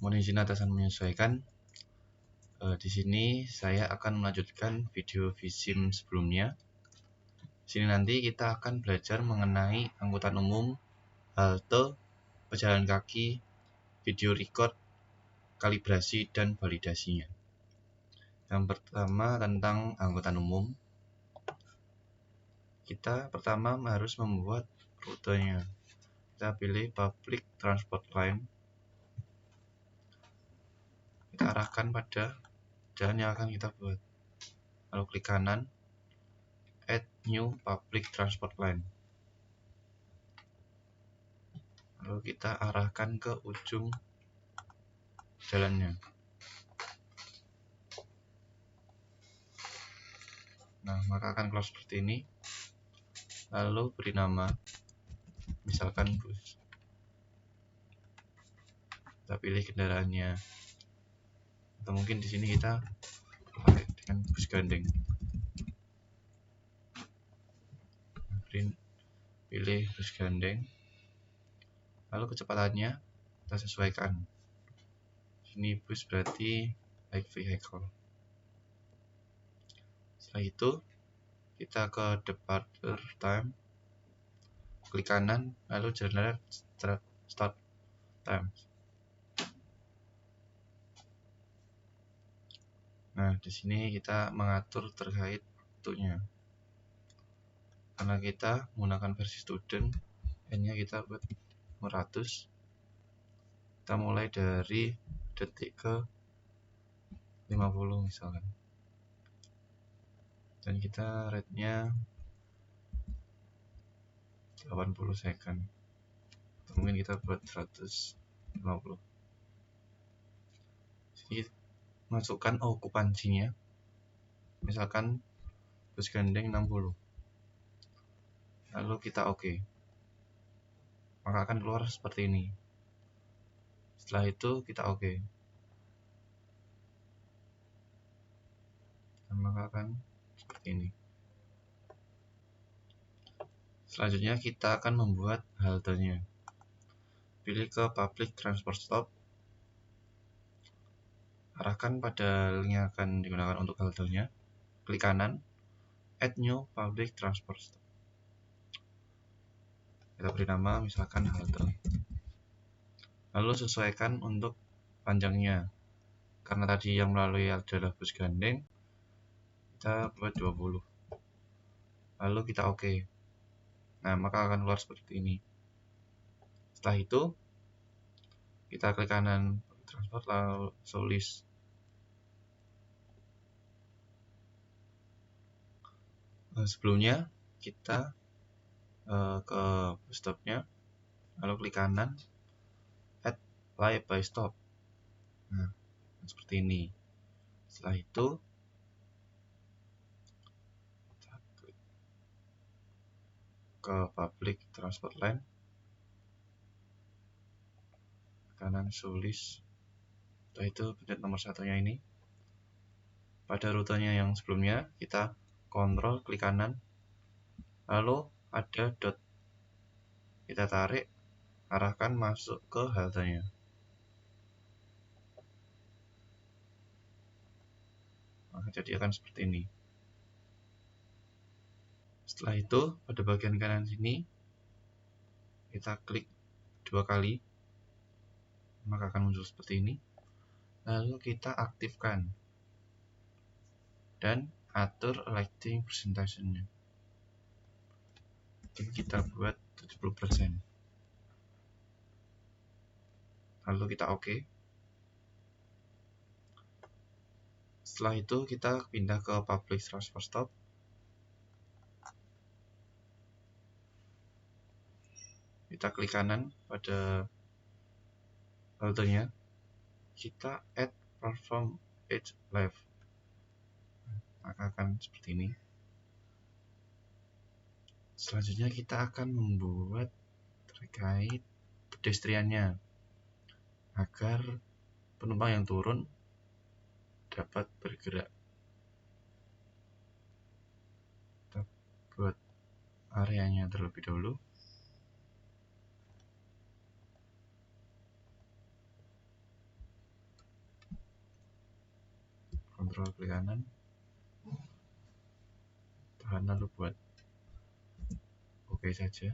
Mohon izin atasan menyesuaikan. Di sini saya akan melanjutkan video Vsim sebelumnya. Di sini nanti kita akan belajar mengenai angkutan umum, halte, pejalan kaki, video record, kalibrasi, dan validasinya. Yang pertama tentang angkutan umum. Kita pertama harus membuat rutenya. Kita pilih public transport line. Kita arahkan pada jalan yang akan kita buat. Lalu klik kanan, add new public transport line. Lalu kita arahkan ke ujung jalannya. Nah, maka akan keluar seperti ini. Lalu beri nama, misalkan bus. Kita pilih kendaraannya. Atau mungkin di sini kita pakai dengan bus gandeng. Pilih bus gandeng. Lalu kecepatannya kita sesuaikan. Ini bus berarti light vehicle. Setelah itu kita ke departure time, klik kanan, lalu generate start time. Nah, di sini kita mengatur terkait waktunya. Karena kita menggunakan versi student, n-nya kita buat 500. Kita mulai dari detik ke 50 misalkan. Dan kita rate-nya 80 second. Atau mungkin kita buat 150. Jadi masukkan okupansinya. Misalkan bus gandeng 60. Lalu kita oke. Maka akan keluar seperti ini. Setelah itu kita oke. Dan maka akan seperti ini. Selanjutnya kita akan membuat haltenya. Pilih ke public transport stop. Arahkan pada link yang akan digunakan untuk haltenya. Klik kanan, add new public transport stop. Kita beri nama misalkan halte. Lalu sesuaikan untuk panjangnya. Karena tadi yang melalui adalah bus gandeng, kita buat 20. Lalu kita oke. Nah, maka akan keluar seperti ini. Setelah itu kita klik kanan transport, lalu show list. Sebelumnya kita ke bus stopnya, lalu klik kanan, add live by stop. Nah, seperti ini. Setelah itu kita klik ke public transport line, kanan show list. Setelah itu pencet nomor satunya ini. Pada rutenya yang sebelumnya kita kontrol, klik kanan, lalu ada dot, kita tarik, arahkan masuk ke haltenya. Maka jadi akan seperti ini. Setelah itu pada bagian kanan sini kita klik 2 kali, maka akan muncul seperti ini. Lalu kita aktifkan dan atur lighting persentasenya. Jadi kita buat 70%. Lalu kita oke. Setelah itu kita pindah ke public transport stop. Kita klik kanan pada haltenya. Kita add platform edge left. Maka akan seperti ini. Selanjutnya kita akan membuat terkait pedestriannya agar penumpang yang turun dapat bergerak. Kita buat areanya terlebih dahulu. kontrol klik kanan, tahan lalu buat oke saja.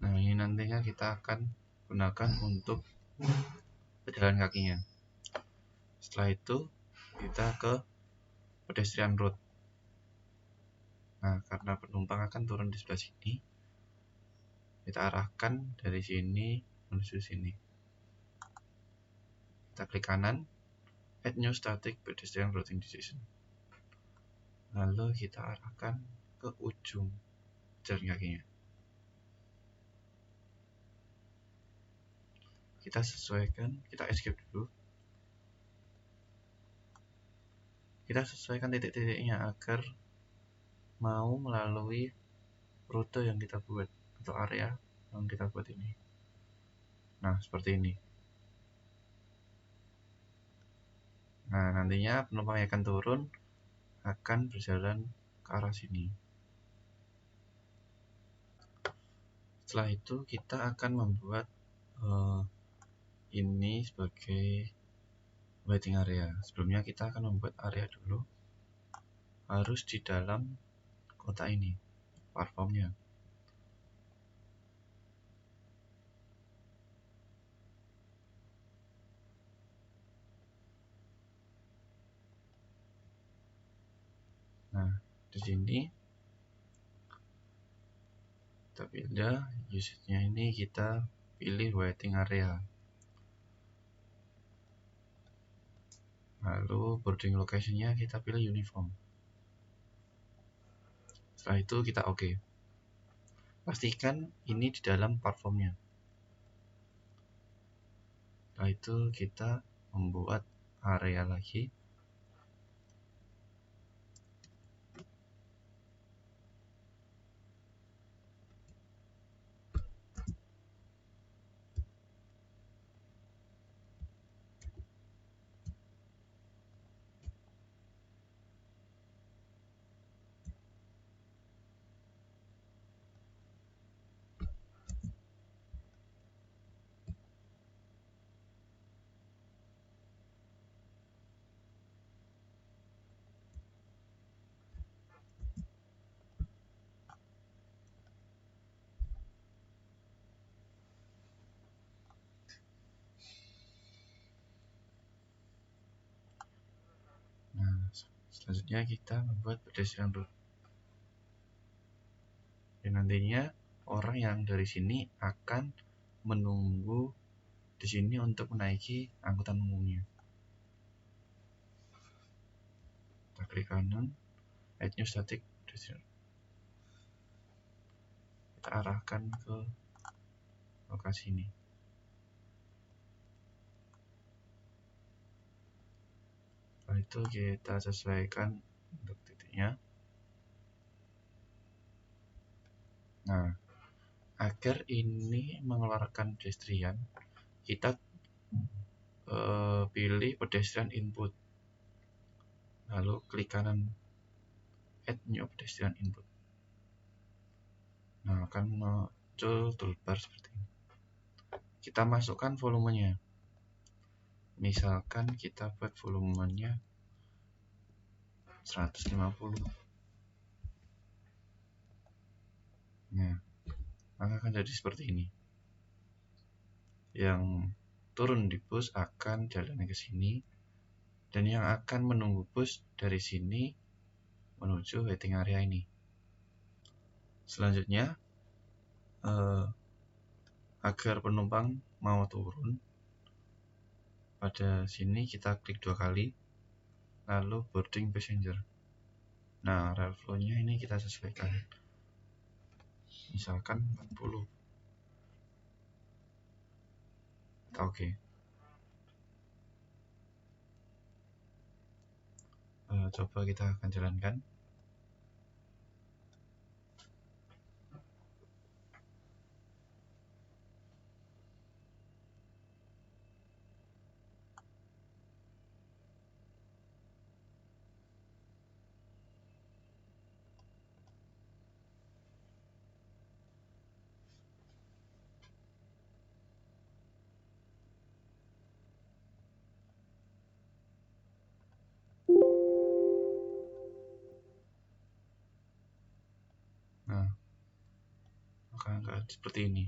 Nah, ini nantinya kita akan gunakan untuk pejalan kakinya. Setelah itu kita ke pedestrian road. Nah, karena penumpang akan turun di sebelah sini, kita arahkan dari sini menuju sini. Kita klik kanan, add new static pedestrian routing decision. Lalu kita arahkan ke ujung jalan kakinya. Kita sesuaikan, kita escape dulu. Kita sesuaikan titik-titiknya agar mau melalui rute yang kita buat atau area yang kita buat ini. Nah, seperti ini. Nah, nantinya penumpang yang akan turun akan berjalan ke arah sini. Setelah itu kita akan membuat ini sebagai waiting area. Sebelumnya kita akan membuat area dulu, harus di dalam kotak ini platformnya. Nah, di sini kita pilih usage-nya, ini kita pilih waiting area. Lalu boarding location-nya kita pilih uniform. Setelah itu kita oke. Pastikan ini di dalam platformnya. Setelah itu kita membuat area lagi. Nah, selanjutnya kita membuat pedestrian road. Dan nantinya orang yang dari sini akan menunggu di sini untuk menaiki angkutan umumnya. Kita klik kanan, add new static pedestrian. Kita arahkan ke lokasi ini. Setelah itu kita sesuaikan untuk titiknya. Nah, agar ini mengeluarkan pedestrian, kita pilih pedestrian input. Lalu klik kanan, add new pedestrian input. Nah, akan muncul toolbar seperti ini. Kita masukkan volumenya. Misalkan kita buat volumenya 150. Nah, maka akan jadi seperti ini. Yang turun di bus akan jalan ke sini, dan yang akan menunggu bus dari sini menuju waiting area ini. Selanjutnya, agar penumpang mau turun, pada sini kita klik 2 kali, lalu boarding passenger. Nah, rail flow-nya ini kita sesuaikan. misalkan 40. Oke. Coba kita akan jalankan. Nah, angka seperti ini.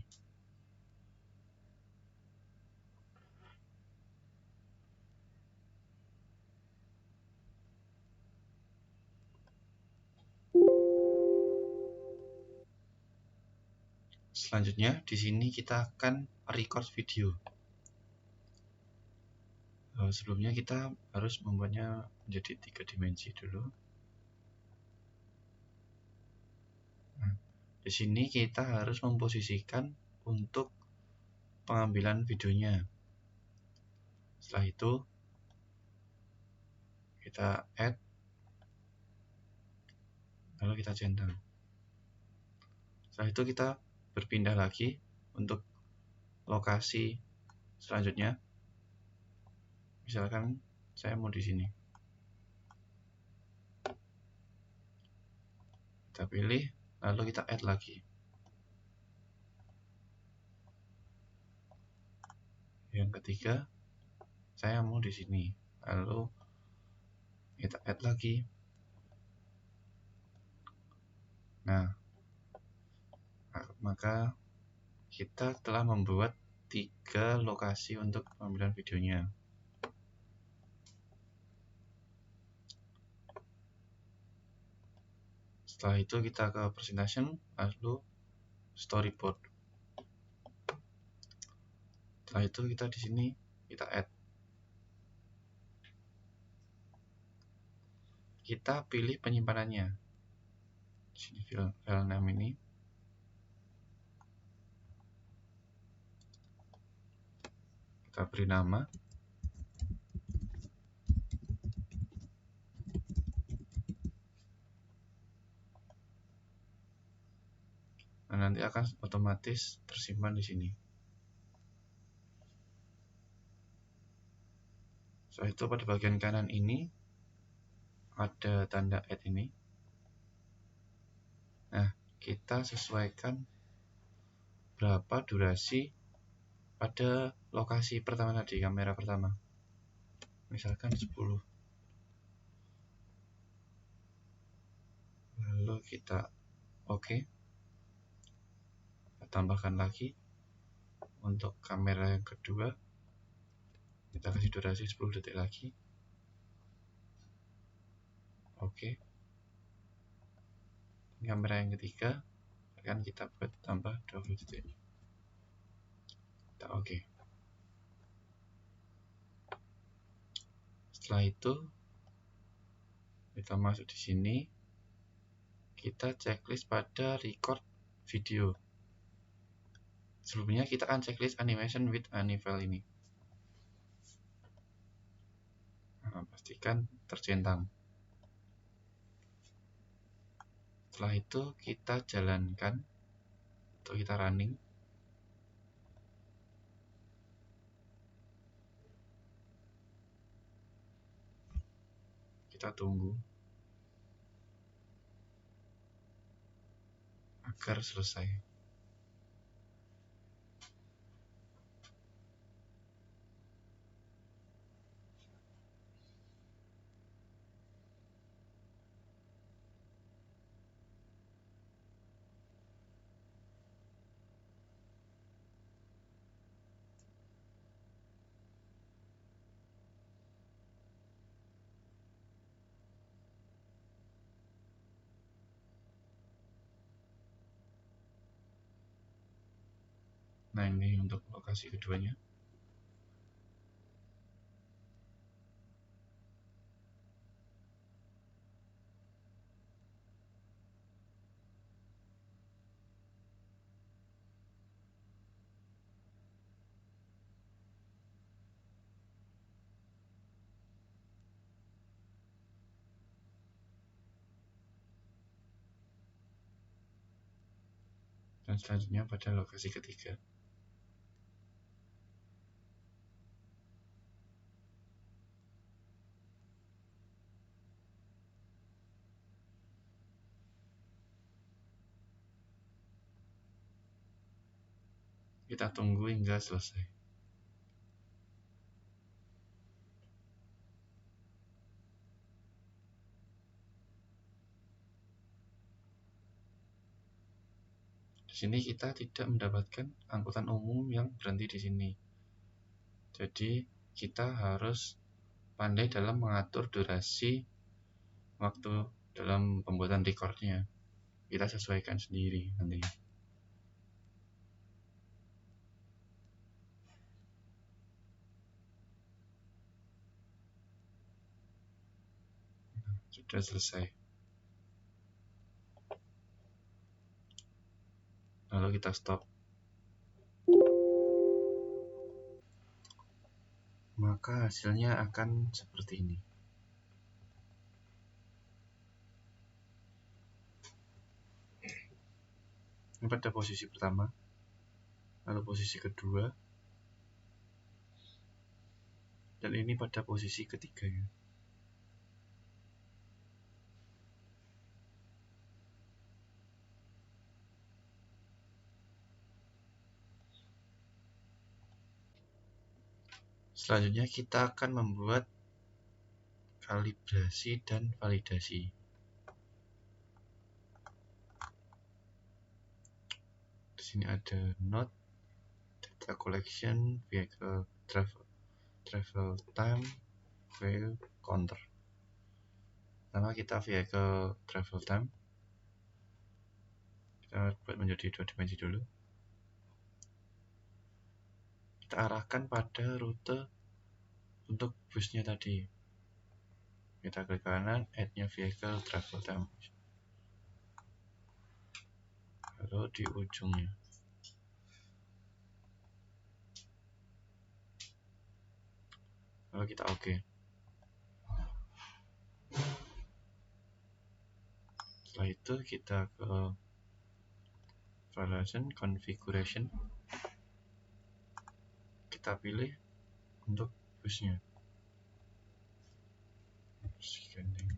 Selanjutnya, di sini kita akan record video. Sebelumnya kita harus membuatnya menjadi 3 dimensi dulu. Nah, di sini kita harus memposisikan untuk pengambilan videonya. Setelah itu, kita add, lalu kita centang. Setelah itu kita berpindah lagi untuk lokasi selanjutnya. Misalkan saya mau di sini. Kita pilih, lalu kita add lagi. Yang ketiga, saya mau di sini. Lalu kita add lagi. Nah, maka kita telah membuat 3 lokasi untuk pengambilan videonya. Setelah itu kita ke presentation, lalu storyboard. Setelah itu kita di sini kita add. Kita pilih penyimpanannya. Di sini file name ini. Kita beri nama. Nah, nanti akan otomatis tersimpan di sini. Setelah itu pada bagian kanan ini ada tanda add ini. Nah, kita sesuaikan berapa durasi pada lokasi pertama tadi, kamera pertama. Misalkan 10. Lalu kita oke. Kita tambahkan lagi untuk kamera yang kedua. Kita kasih durasi 10 detik lagi. Oke. Kamera yang ketiga akan kita buat tambah 20 detik. Kita oke. Setelah itu kita masuk di sini. Kita checklist pada record video. Sebelumnya kita akan checklist animation with Anivel ini. Nah, pastikan tercentang. Setelah itu kita jalankan atau kita running. Kita tunggu agar selesai. Nah, ini untuk lokasi keduanya. dan selanjutnya pada lokasi ketiga. Kita tunggu hingga selesai. Di sini kita tidak mendapatkan angkutan umum yang berhenti di sini. Jadi kita harus pandai dalam mengatur durasi waktu dalam pembuatan recordnya. Kita sesuaikan sendiri nanti. Sudah selesai. Lalu kita stop. Maka hasilnya akan seperti ini. Ini pada posisi pertama, lalu posisi kedua, dan ini pada posisi ketiga ya. Selanjutnya kita akan membuat kalibrasi dan validasi. Di sini ada note, data collection, vehicle travel time, vehicle counter. Pertama kita vehicle travel time. Kita buat menjadi 2 dimensi dulu. Kita arahkan pada rute untuk busnya tadi. Kita klik kanan, add-nya vehicle travel time. Lalu di ujungnya. Lalu kita OK. Setelah itu kita ke Validation Configuration. Kita pilih untuk busnya. Scanning.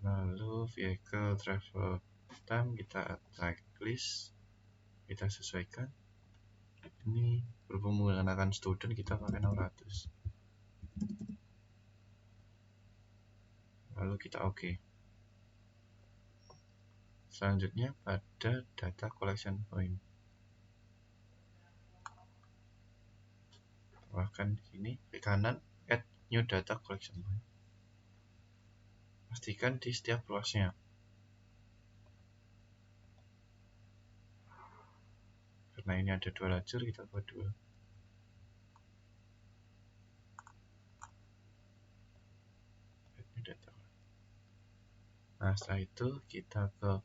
Lalu vehicle travel time kita checklist, kita sesuaikan. Ini berhubung menggunakan student kita pakai 600. Lalu kita OK. Selanjutnya pada data collection point. Bahkan di sini klik kanan, add new data collection point. Pastikan di setiap ruasnya. Karena ini ada 2 lajur, kita buat 2. Nah, setelah itu kita ke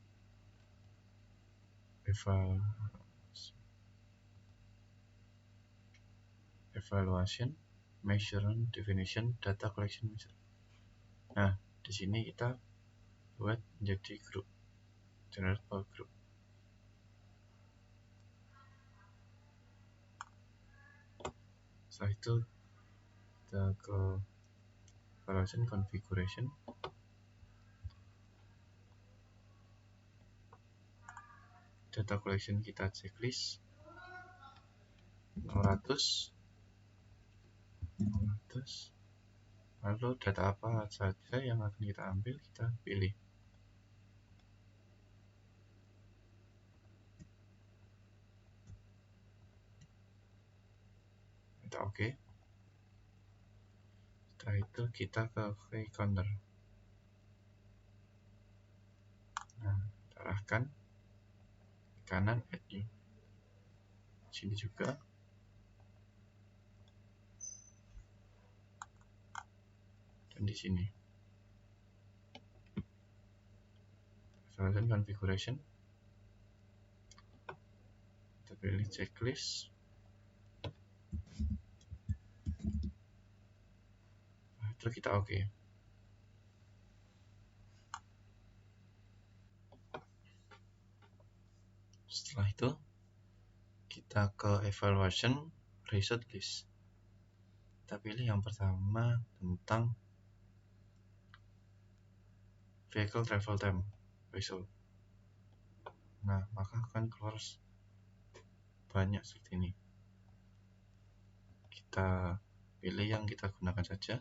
evaluation, measurement, definition, data collection measure. Nah, di sini kita buat menjadi grup, generate all group. Setelah itu kita ke evaluation configuration. Data collection kita checklist 600. Lalu data apa saja yang akan kita ambil, kita pilih. Kita OK. Setelah itu kita ke vehicle counter. Nah, kita arahkan kanan, add new. Sini juga. Dan di sini. Evaluation configuration. Kita pilih checklist. Nah, itu kita OK. Setelah itu kita ke evaluation result list. Kita pilih yang pertama tentang vehicle travel time result. Nah, maka akan keluar banyak seperti ini. Kita pilih yang kita gunakan saja.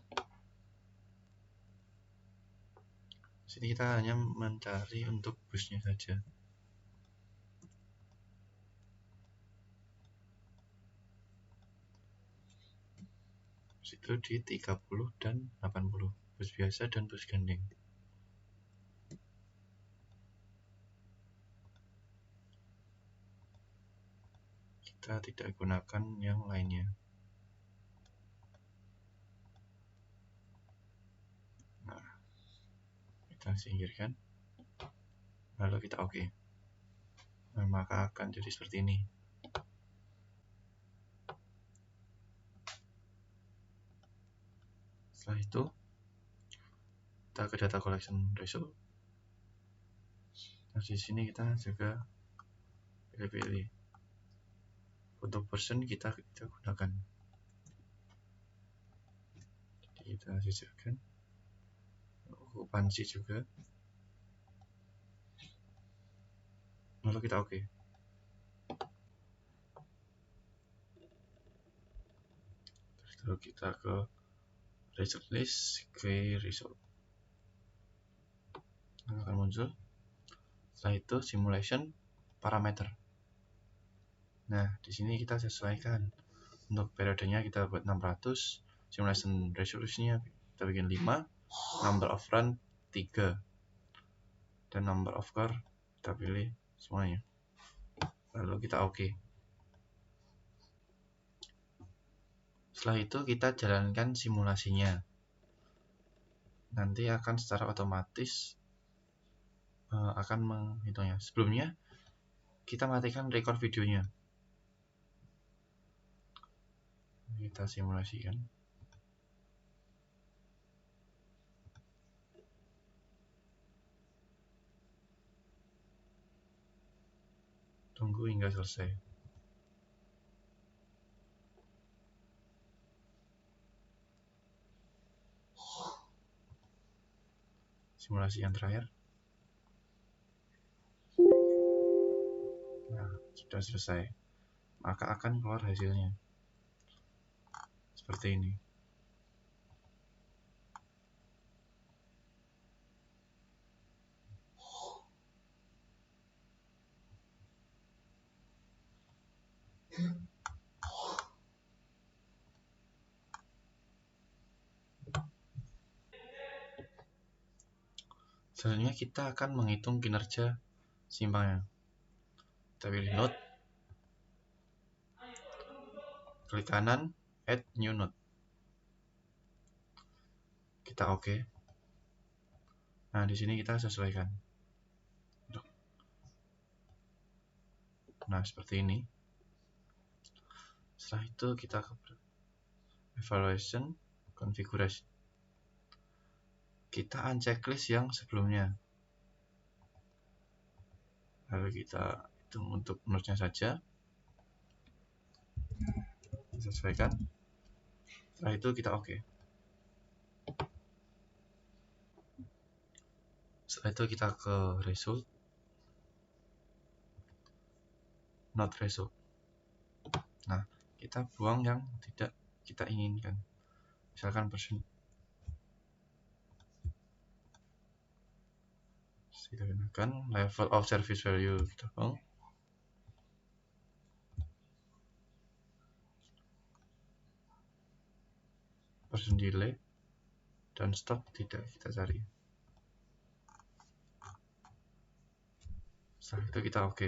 Di sini kita hanya mencari untuk busnya saja. Itu di 30 dan 80, bus biasa dan bus gandeng. Kita tidak gunakan yang lainnya. Nah, kita singkirkan, lalu kita oke. Nah, maka akan jadi seperti ini. Setelah itu kita ke data collection result. Nah, di sini kita juga pilih-pilih untuk person kita gunakan. Jadi kita sisihkan. Okupansi juga. Lalu kita oke. Lalu kita ke result list, query result. Nah, akan muncul. Setelah itu simulation parameter. Nah, di sini kita sesuaikan. Untuk periodenya kita buat 600, simulation resolusinya kita bikin 5, number of run 3, dan number of car kita pilih semuanya. Lalu kita oke. Setelah itu kita jalankan simulasinya. Nanti akan secara otomatis akan menghitungnya. Sebelumnya kita matikan record videonya. Kita simulasikan. Tunggu hingga selesai. Simulasi yang terakhir. Nah, sudah selesai. Maka akan keluar hasilnya. Seperti ini. Selanjutnya kita akan menghitung kinerja simpangnya. Kita pilih node, klik kanan, add new node. Kita oke. Nah, di sini kita sesuaikan. Nah, seperti ini. Setelah itu kita ke evaluation, configuration. Kita unchecklist yang sebelumnya. Lalu kita hitung untuk node-nya saja. Sesuaikan. Setelah itu kita oke. Setelah itu kita ke result, node result. Nah, kita buang yang tidak kita inginkan. Misalkan person. Kita gunakan level of service value, kita buang. Person delay dan stop tidak kita cari. Setelah itu kita oke.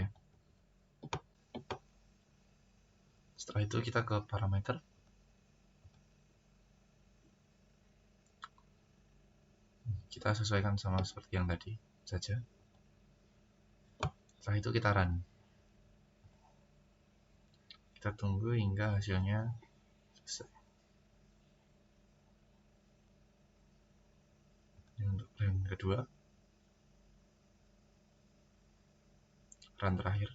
Setelah itu kita ke parameter. Kita sesuaikan sama seperti yang tadi saja. Setelah itu kita run. Kita tunggu hingga hasilnya selesai. Ini untuk yang kedua, run terakhir.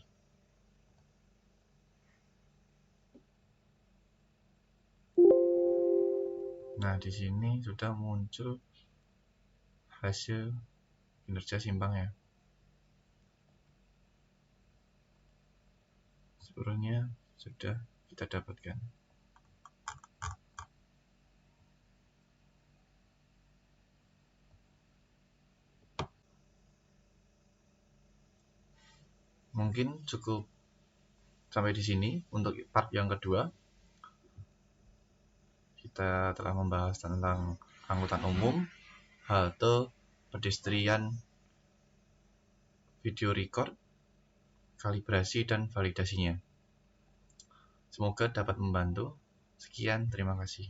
Nah, di sini sudah muncul hasil kinerja simpang ya. Seluruhnya sudah kita dapatkan. Mungkin cukup sampai di sini untuk part yang kedua. Kita telah membahas tentang angkutan umum, halte, pedestrian, video record, kalibrasi, dan validasinya. Semoga dapat membantu. Sekian, terima kasih.